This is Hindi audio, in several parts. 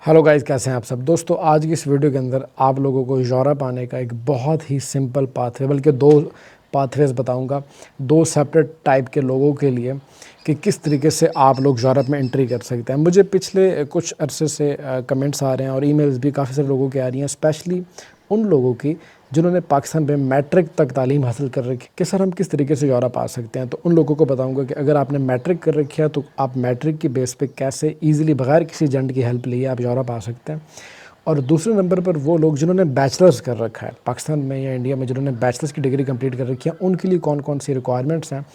हेलो गाइस, कैसे हैं आप सब दोस्तों। आज की इस वीडियो के अंदर आप लोगों को यूरोप आने का एक बहुत ही सिंपल पाथवे, बल्कि दो पाथवेज बताऊंगा, दो सेपरेट टाइप के लोगों के लिए कि किस तरीके से आप लोग यूरोप में एंट्री कर सकते हैं। मुझे पिछले कुछ अरसे से कमेंट्स आ रहे हैं और ईमेल्स भी काफ़ी सारे लोगों की आ रही हैं, स्पेशली उन लोगों की जिन्होंने पाकिस्तान में मैट्रिक तक तालीम हासिल कर रखी कि सर हम किस तरीके से यूरोप आ सकते हैं। तो उन लोगों को बताऊंगा कि अगर आपने मैट्रिक कर रखी है तो आप मैट्रिक की बेस पे कैसे इजीली बगैर किसी एजेंट की हेल्प लिए आप यूरोप आ सकते हैं। और दूसरे नंबर पर वो लोग जिन्होंने बैचलर्स कर रखा है पाकिस्तान में या इंडिया में, जिन्होंने बैचलर्स की डिग्री कंप्लीट कर रखी है, उनके लिए कौन कौन सी रिक्वायरमेंट्स हैं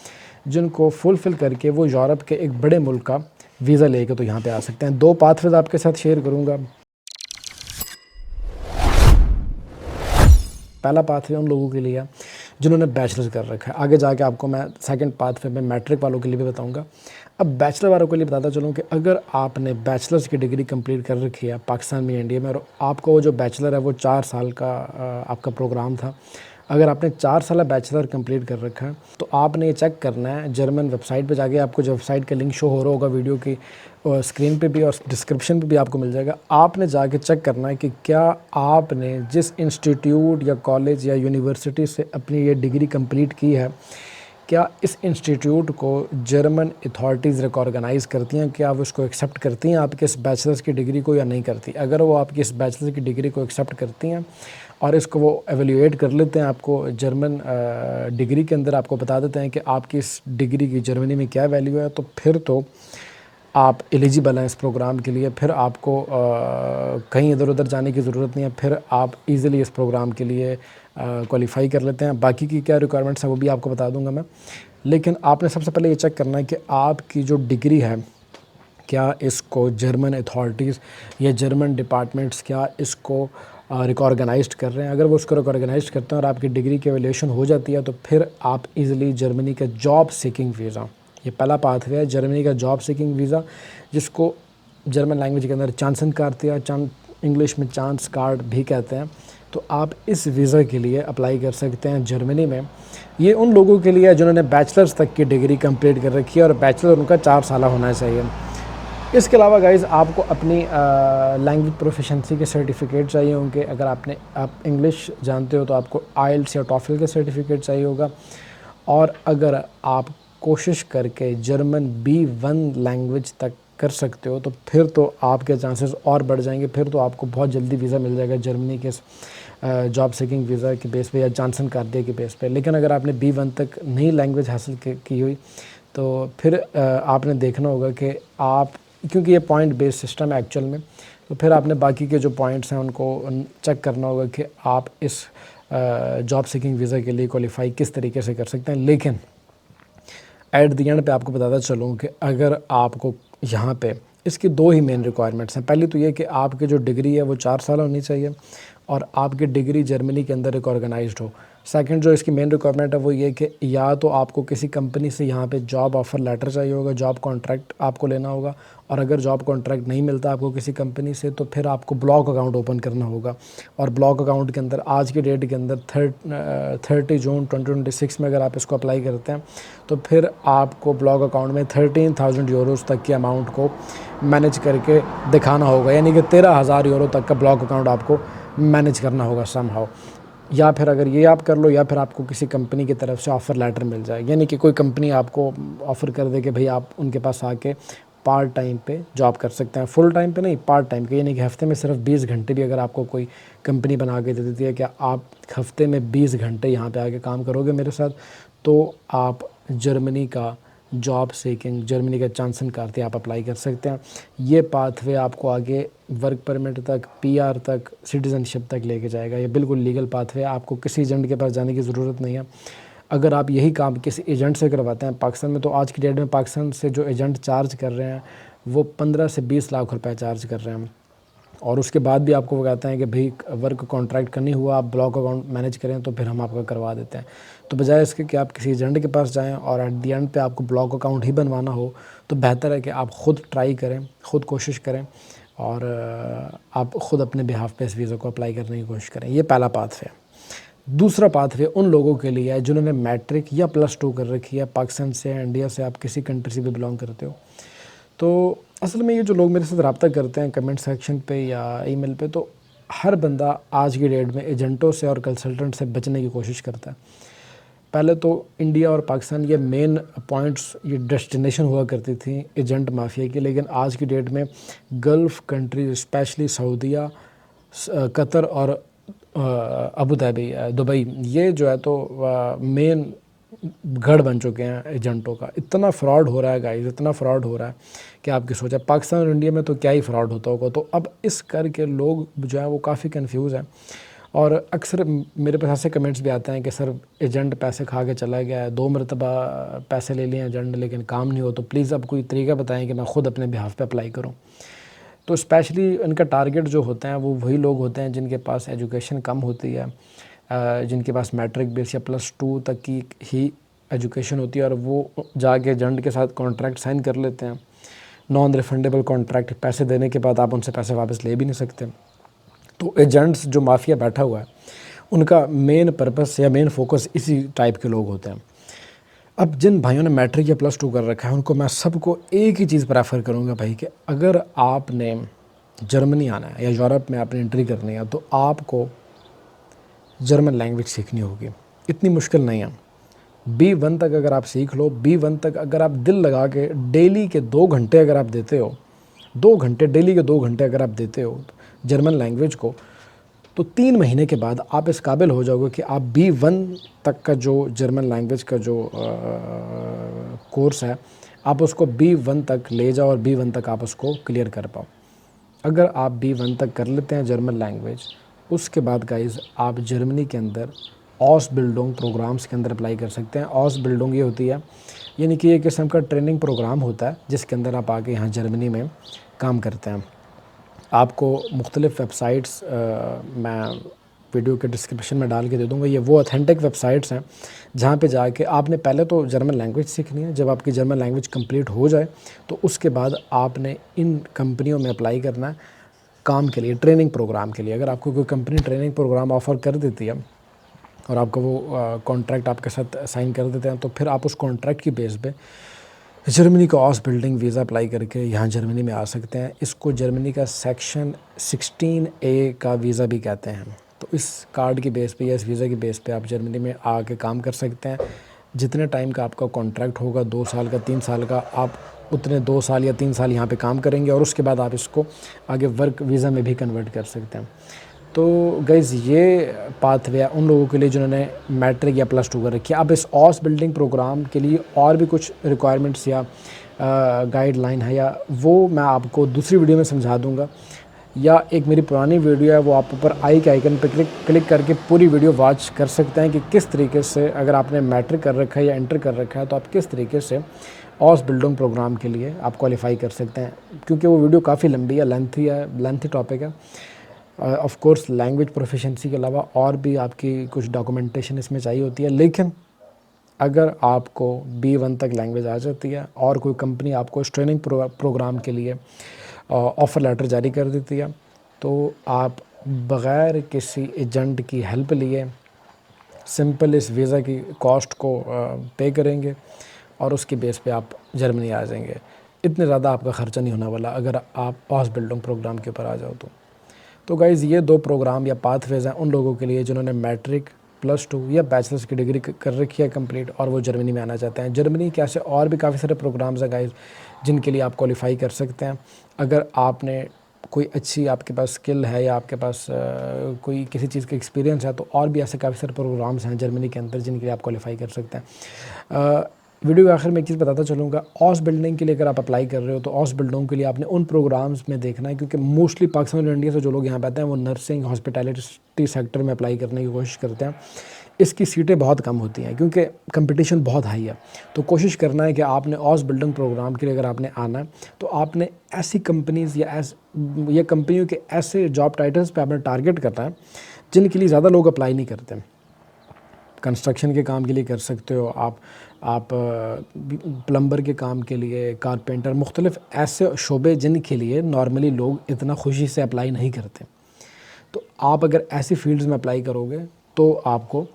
जिनको फुलफ़िल करके वो यूरोप के एक बड़े मुल्क का वीज़ा लेके तो यहाँ पे आ सकते हैं। दो पाथवेज आपके साथ शेयर करूँगा। पहला पाथवे उन लोगों के लिए है जिन्होंने बैचलर्स कर रखा है। आगे जाके आपको मैं सेकंड पाथवे में मैट्रिक वालों के लिए भी बताऊंगा। अब बैचलर वालों के लिए बताता चलूँ कि अगर आपने बैचलर्स की डिग्री कंप्लीट कर रखी है पाकिस्तान में, इंडिया में, और आपको वो जो बैचलर है वो 4 साल का आपका प्रोग्राम था, अगर आपने 4 साल बैचलर कंप्लीट कर रखा है तो आपने ये चेक करना है जर्मन वेबसाइट पे जाके। आपको जो वेबसाइट का लिंक शो हो रहा होगा वीडियो की स्क्रीन पे भी और डिस्क्रिप्शन पे भी आपको मिल जाएगा। आपने जाके चेक करना है कि क्या आपने जिस इंस्टीट्यूट या कॉलेज या यूनिवर्सिटी से अपनी ये डिग्री कंप्लीट की है, क्या इस इंस्टीट्यूट को जर्मन अथॉरिटीज़ रिकॉर्गनाइज़ करती हैं, क्या वो उसको एक्सेप्ट करती हैं आपके इस बैचलर्स की डिग्री को या नहीं करती। अगर वो आपकी इस बैचलर्स की डिग्री को एक्सेप्ट करती हैं और इसको वो एवेल्यूएट कर लेते हैं, आपको जर्मन डिग्री के अंदर आपको बता देते हैं कि आपकी इस डिग्री की जर्मनी में क्या वैल्यू है, तो फिर तो आप एलिजिबल हैं इस प्रोग्राम के लिए। फिर आपको कहीं इधर उधर जाने की ज़रूरत नहीं है, फिर आप इजीली इस प्रोग्राम के लिए क्वालिफाई कर लेते हैं। बाकी की क्या रिक्वायरमेंट्स हैं वो भी आपको बता दूंगा मैं, लेकिन आपने सबसे पहले ये चेक करना है कि आपकी जो डिग्री है क्या इसको जर्मन अथॉरिटीज़ या जर्मन डिपार्टमेंट्स क्या इसको रिकॉर्गनाइज्ड कर रहे हैं। अगर वो उसको रिकॉर्गनाइज्ड करते हैं और आपकी डिग्री की एवेल्यूएशन हो जाती है तो फिर आप इजीली जर्मनी का जॉब सीकिंग वीज़ा, ये पहला पाथवे है जर्मनी का जॉब सीकिंग वीज़ा, जिसको जर्मन लैंग्वेज के अंदर चांसन कार्ड या इंग्लिश में चांस कार्ड भी कहते हैं। तो आप इस वीज़ा के लिए अप्लाई कर सकते हैं जर्मनी में। ये उन लोगों के लिए है जिन्होंने बैचलर्स तक की डिग्री कंप्लीट कर रखी है और बैचलर उनका 4 साल होना चाहिए। इसके अलावा गाइज़ आपको अपनी लैंग्वेज प्रोफिशेंसी के सर्टिफिकेट चाहिए होंगे। अगर आप इंग्लिश जानते हो तो आपको आइल्स या टॉफल के सर्टिफिकेट चाहिए होगा। और अगर आप कोशिश करके जर्मन B1 लैंग्वेज तक कर सकते हो तो फिर तो आपके चांसेस और बढ़ जाएंगे। फिर तो आपको बहुत जल्दी वीज़ा मिल जाएगा जर्मनी के जॉब सीकिंग वीज़ा के बेस पे या चांसन कार्ड के बेस पे। लेकिन अगर आपने B1 तक नहीं लैंग्वेज हासिल की हुई तो फिर आपने देखना होगा कि आप, क्योंकि ये पॉइंट बेस्ड सिस्टम है एक्चुअल में, तो फिर आपने बाकी के जो पॉइंट्स हैं उनको चेक करना होगा कि आप इस जॉब सीकिंग वीज़ा के लिए क्वालिफाई किस तरीके से कर सकते हैं। लेकिन एट द एंड पे आपको बताता चलूँ कि अगर आपको यहाँ पे इसकी दो ही मेन रिक्वायरमेंट्स हैं। पहली तो ये कि आपकी जो डिग्री है वो 4 साल होनी चाहिए और आपकी डिग्री जर्मनी के अंदर एक ऑर्गेनाइज्ड हो। सेकंड जो इसकी मेन रिक्वायरमेंट है वो ये कि या तो आपको किसी कंपनी से यहाँ पे जॉब ऑफ़र लेटर चाहिए होगा, जॉब कॉन्ट्रैक्ट आपको लेना होगा। और अगर जॉब कॉन्ट्रैक्ट नहीं मिलता आपको किसी कंपनी से तो फिर आपको ब्लॉक अकाउंट ओपन करना होगा। और ब्लॉक अकाउंट के अंदर आज की डेट के अंदर 30 जून 2026 में अगर आप इसको अप्लाई करते हैं तो फिर आपको ब्लॉक अकाउंट में 13,000 यूरोज़ तक की अमाउंट को मैनेज करके दिखाना होगा, यानी कि 13,000 यूरो तक का ब्लॉक अकाउंट आपको मैनेज करना होगा समहाउ। या फिर अगर ये आप कर लो या फिर आपको किसी कंपनी की तरफ से ऑफ़र लेटर मिल जाए, यानी कि कोई कंपनी आपको ऑफ़र कर दे कि भाई आप उनके पास आके पार्ट टाइम पे जॉब कर सकते हैं, फुल टाइम पे नहीं, पार्ट टाइम पे, यानी कि हफ़्ते में सिर्फ 20 घंटे भी अगर आपको कोई कंपनी बना के दे देती है कि आप हफ़्ते में 20 घंटे यहाँ पे आके काम करोगे मेरे साथ, तो आप जर्मनी का जॉब सीकिंग, जर्मनी का चांसन कार्ड आप अप्लाई कर सकते हैं। ये पाथवे आपको आगे वर्क परमिट तक, PR तक, सिटीज़नशिप तक लेके जाएगा। ये बिल्कुल लीगल पाथवे, आपको किसी एजेंट के पास जाने की ज़रूरत नहीं है। अगर आप यही काम किसी एजेंट से करवाते हैं पाकिस्तान में, तो आज की डेट में पाकिस्तान से जो एजेंट चार्ज कर रहे हैं वो 15 से 20 लाख रुपए चार्ज कर रहे हैं। और उसके बाद भी आपको वो कहते हैं कि भाई वर्क कॉन्ट्रैक्ट करनी हुआ, आप ब्लॉक अकाउंट मैनेज करें तो फिर हम आपका करवा देते हैं। तो बजाय इसके कि आप किसी एजेंट के पास जाएं और एट दी एंड पे आपको ब्लॉक अकाउंट ही बनवाना हो, तो बेहतर है कि आप ख़ुद ट्राई करें, ख़ुद कोशिश करें और आप ख़ुद अपने बिहाफ पे इस वीज़ा को अप्लाई करने की कोशिश करें। ये पहला पाथवे है। दूसरा पाथवे उन लोगों के लिए है जिन्होंने मैट्रिक या +2 कर रखी है पाकिस्तान से, इंडिया से, आप किसी कंट्री से भी बिलोंग करते हो। तो असल में ये जो लोग मेरे साथ रब्ता करते हैं कमेंट सेक्शन पे या ईमेल पे, तो हर बंदा आज की डेट में एजेंटों से और कंसल्टेंट से बचने की कोशिश करता है। पहले तो इंडिया और पाकिस्तान ये मेन पॉइंट्स, ये डेस्टिनेशन हुआ करती थी एजेंट माफिया की, लेकिन आज की डेट में गल्फ़ कंट्रीज स्पेशली सऊदीया, कतर और अबू धाबी, दुबई, ये जो है तो मेन गढ़ बन चुके हैं एजेंटों का। इतना फ्रॉड हो रहा है गाइस, इतना फ्रॉड हो रहा है कि आपकी सोचा पाकिस्तान और इंडिया में तो क्या ही फ्रॉड होता होगा। तो अब इस करके लोग जो है वो काफ़ी कंफ्यूज हैं, और अक्सर मेरे पास ऐसे कमेंट्स भी आते हैं कि सर एजेंट पैसे खा के चला गया है, 2 मरतबा पैसे ले लिए एजेंट लेकिन काम नहीं हो, तो प्लीज़ अब कोई तरीका बताएं कि मैं ख़ुद अपने बिहाफ पे अप्लाई करूं। तो स्पेशली इनका टारगेट जो होते हैं वो वही लोग होते हैं जिनके पास एजुकेशन कम होती है, जिनके पास मैट्रिक बेस या +2 तक की ही एजुकेशन होती है, और वो जाके एजेंट के साथ कॉन्ट्रैक्ट साइन कर लेते हैं। नॉन रिफंडेबल कॉन्ट्रैक्ट, पैसे देने के बाद आप उनसे पैसे वापस ले भी नहीं सकते। तो एजेंट्स जो माफिया बैठा हुआ है उनका मेन पर्पस या मेन फोकस इसी टाइप के लोग होते हैं। अब जिन भाइयों ने मैट्रिक या +2 कर रखा है उनको मैं सबको एक ही चीज़ प्रेफर करूँगा भाई, कि अगर आपने जर्मनी आना है या यूरोप में आपने एंट्री करनी है तो आपको जर्मन लैंग्वेज सीखनी होगी। इतनी मुश्किल नहीं है। B1 तक अगर आप सीख लो, B1 तक अगर आप दिल लगा के डेली के 2 घंटे अगर आप देते हो, 2 घंटे डेली के 2 घंटे अगर आप देते हो जर्मन लैंग्वेज को, तो 3 महीने के बाद आप इस काबिल हो जाओगे कि आप B1 तक का जो जर्मन लैंग्वेज का जो कोर्स है आप उसको B1 तक ले जाओ और B1 तक आप उसको क्लियर कर पाओ। अगर आप B1 तक कर लेते हैं जर्मन लैंग्वेज, उसके बाद गाइस आप जर्मनी के अंदर ऑसबिल्डिंग प्रोग्राम्स के अंदर अप्लाई कर सकते हैं। ऑसबिल्डिंग ये होती है, यानी कि एक किस्म का ट्रेनिंग प्रोग्राम होता है जिसके अंदर आप आके यहाँ जर्मनी में काम करते हैं। आपको मुख्तलिफ़ वेबसाइट्स मैं वीडियो के डिस्क्रिप्शन में डाल के दे दूँगा। ये वो ऑथेंटिक वेबसाइट्स हैं जहाँ पे जाके आपने पहले तो जर्मन लैंग्वेज सीखनी है। जब आपकी जर्मन लैंग्वेज कंप्लीट हो जाए तो उसके बाद आपने इन कंपनियों में अप्लाई करना है काम के लिए, ट्रेनिंग प्रोग्राम के लिए। अगर आपको कोई कंपनी ट्रेनिंग प्रोग्राम ऑफ़र कर देती है और आपका वो कॉन्ट्रैक्ट आपके साथ साइन कर देते हैं, तो फिर आप उस कॉन्ट्रैक्ट की बेस पे जर्मनी का ऑसबिल्डिंग वीज़ा अप्लाई करके यहाँ जर्मनी में आ सकते हैं। इसको जर्मनी का सेक्शन 16A का वीज़ा भी कहते हैं। तो इस कार्ड की बेस पे या इस वीज़ा की बेस पे आप जर्मनी में आके काम कर सकते हैं। जितने टाइम का आपका कॉन्ट्रैक्ट होगा, 2 साल का, 3 साल का, आप उतने 2 साल या 3 साल यहाँ पे काम करेंगे और उसके बाद आप इसको आगे वर्क वीज़ा में भी कन्वर्ट कर सकते हैं। तो गाइज़ ये पाथवे है उन लोगों के लिए जिन्होंने मैट्रिक या +2 कर रखी है। अब इस ऑसबिल्डिंग प्रोग्राम के लिए और भी कुछ रिक्वायरमेंट्स या गाइडलाइन है, या वो मैं आपको दूसरी वीडियो में समझा दूंगा, या एक मेरी पुरानी वीडियो है वो आप ऊपर आई के आइकन पर क्लिक करके पूरी वीडियो वॉच कर सकते हैं कि किस तरीके से अगर आपने मैट्रिक कर रखा है या इंटर कर रखा है तो आप किस तरीके से ऑसबिल्डिंग प्रोग्राम के लिए आप क्वालिफाई कर सकते हैं। क्योंकि वो वीडियो काफ़ी लंबी है, लेंथी टॉपिक है। ऑफ कोर्स लैंग्वेज प्रोफिशिएंसी के अलावा और भी आपकी कुछ डॉक्यूमेंटेशन इसमें चाहिए होती है, लेकिन अगर आपको B1 तक लैंग्वेज आ जाती है और कोई कंपनी आपको इस ट्रेनिंग प्रोग्राम के लिए ऑफ़र लेटर जारी कर देती है, तो आप बग़ैर किसी एजेंट की हेल्प लिए सिंपल इस वीज़ा की कॉस्ट को पे करेंगे और उसकी बेस पे आप जर्मनी आ जाएंगे। इतने ज़्यादा आपका ख़र्चा नहीं होने वाला अगर आप ऑसबिल्डिंग प्रोग्राम के ऊपर आ जाओ तो गाइज़ ये 2 प्रोग्राम या पाथवेज़ हैं उन लोगों के लिए जिन्होंने मैट्रिक +2 या बैचलर्स की डिग्री कर रखी है कंप्लीट और वो जर्मनी में आना चाहते हैं। जर्मनी के ऐसे और भी काफ़ी सारे प्रोग्राम्स हैं गाइज़ जिनके लिए आप क्वालिफ़ाई कर सकते हैं। अगर आपने कोई अच्छी आपके पास स्किल है या आपके पास कोई किसी चीज़ का एक्सपीरियंस है, तो और भी ऐसे काफ़ी सारे प्रोग्राम्स हैं जर्मनी के अंदर जिनके लिए आप क्वालिफ़ाई कर सकते हैं। वीडियो के आखिर में एक चीज़ बताता चलूँगा, ऑसबिल्डिंग के लिए अगर आप अप्लाई कर रहे हो तो ऑसबिल्डिंग के लिए आपने उन प्रोग्राम्स में देखना है, क्योंकि मोस्टली पाकिस्तान और इंडिया से जो लोग यहाँ पे आते हैं वो नर्सिंग, हॉस्पिटैलिटी सेक्टर में अप्लाई करने की कोशिश करते हैं। इसकी सीटें बहुत कम होती हैं क्योंकि कंपटीशन बहुत हाई है। तो कोशिश करना है कि आपने ऑसबिल्डिंग प्रोग्राम के लिए अगर आपने आना है तो आपने ऐसी कंपनीज़ या कंपनियों के ऐसे जॉब टाइटल्स पे आपने टारगेट करना है जिनके लिए ज़्यादा लोग अप्लाई नहीं करते। कंस्ट्रक्शन के काम के लिए कर सकते हो आप प्लम्बर के काम के लिए, कारपेंटर, मुख्तलिफ़ ऐसे शोबे जिनके लिए नॉर्मली लोग इतना खुशी से अप्लाई नहीं करते। तो आप अगर ऐसी फील्ड्स में अप्लाई करोगे तो आपको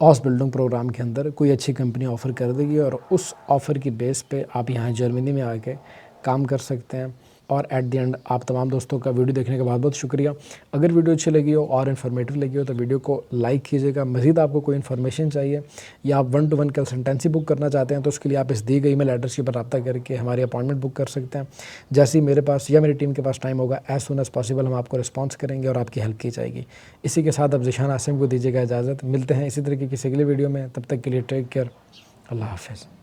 ऑसबिल्डिंग प्रोग्राम के अंदर कोई अच्छी कंपनी ऑफ़र कर देगी और उस ऑफ़र की बेस पे आप यहाँ जर्मनी में आके काम कर सकते हैं। और एट द एंड आप तमाम दोस्तों का वीडियो देखने का बहुत बहुत शुक्रिया। अगर वीडियो अच्छी लगी हो और इन्फॉर्मेटिव लगी हो तो वीडियो को लाइक कीजिएगा। मज़ीद आपको कोई इन्फॉर्मेशन चाहिए या आप 1-to-1 कंसल्टेंसी बुक करना चाहते हैं तो उसके लिए आप इस दी गई ईमेल एड्रेस के ऊपर रब्ता करके हमारी अपॉइंटमेंट बुक कर सकते हैं। जैसे ही मेरे पास या मेरी टीम के पास टाइम होगा, एज़ सून एज़ पॉसिबल हम आपको रिस्पॉन्स करेंगे और आपकी हेल्प की जाएगी। इसी के साथ अब ज़ीशान आसिम को दीजिएगा इजाज़त। मिलते हैं इसी तरीके की किसी अगले वीडियो में, तब तक के लिए टेक केयर। अल्लाह हाफ़िज़।